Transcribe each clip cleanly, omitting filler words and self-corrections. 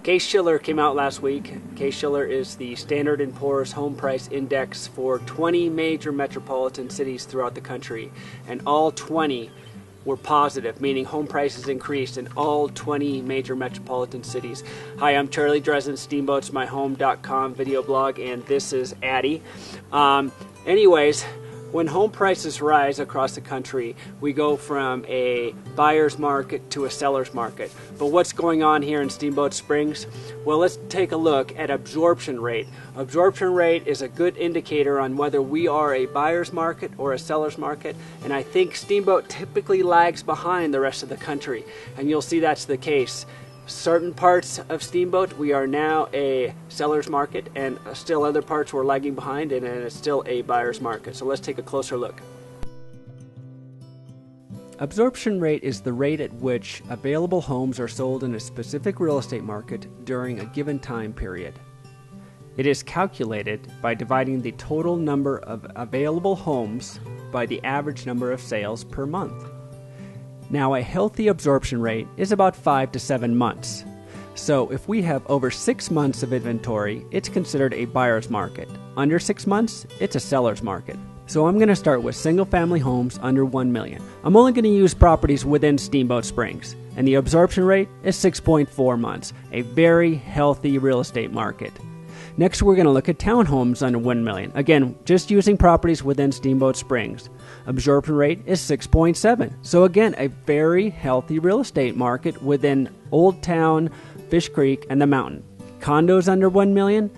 Case-Shiller came out last week. Case-Shiller is the Standard & Poor's home price index for 20 major metropolitan cities throughout the country, and all 20 were positive, meaning home prices increased in all 20 major metropolitan cities. Hi, I'm Charlie Dresden, SteamboatsMyHome.com video blog, and this is Addie. Anyways, when home prices rise across the country, we go from a buyer's market to a seller's market. But what's going on here in Steamboat Springs? Well, let's take a look at absorption rate. Absorption rate is a good indicator on whether we are a buyer's market or a seller's market, and I think Steamboat typically lags behind the rest of the country, and you'll see that's the case. Certain parts of Steamboat, we are now a seller's market, and still other parts we're lagging behind, and it's still a buyer's market. So let's take a closer look. Absorption rate is the rate at which available homes are sold in a specific real estate market during a given time period. It is calculated by dividing the total number of available homes by the average number of sales per month. Now, a healthy absorption rate is about 5 to 7 months. So if we have over 6 months of inventory, it's considered a buyer's market. Under 6 months, it's a seller's market. So I'm going to start with single-family homes under $1 million. I'm only going to use properties within Steamboat Springs, and the absorption rate is 6.4 months, a very healthy real estate market. Next, we're going to look at townhomes under $1 million. Again, just using properties within Steamboat Springs. Absorption rate is 6.7. So again, a very healthy real estate market within Old Town, Fish Creek, and the Mountain. Condos under $1 million.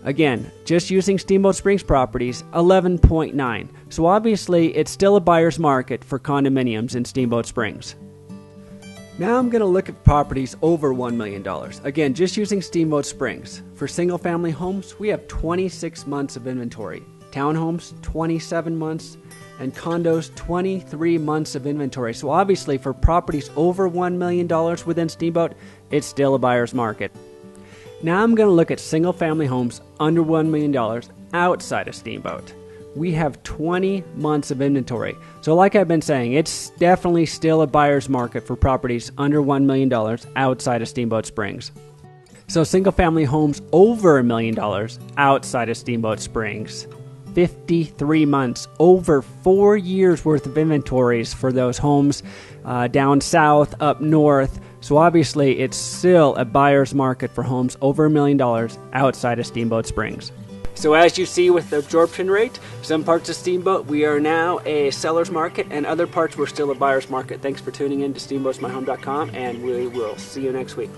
Again, just using Steamboat Springs properties, 11.9. So obviously, it's still a buyer's market for condominiums in Steamboat Springs. Now I'm going to look at properties over $1 million. Again, just using Steamboat Springs. For single-family homes, we have 26 months of inventory. Townhomes, 27 months. And condos, 23 months of inventory. So obviously, for properties over $1 million within Steamboat, it's still a buyer's market. Now I'm going to look at single-family homes under $1 million outside of Steamboat. We have 20 months of inventory. So like I've been saying, it's definitely still a buyer's market for properties under $1 million outside of Steamboat Springs. So single-family homes over $1 million outside of Steamboat Springs. 53 months, over 4 years worth of inventories for those homes down south, up north. So obviously, it's still a buyer's market for homes over $1 million outside of Steamboat Springs. So as you see with the absorption rate, some parts of Steamboat, we are now a seller's market, and other parts we're still a buyer's market. Thanks for tuning in to SteamboatsMyHome.com, and we will see you next week.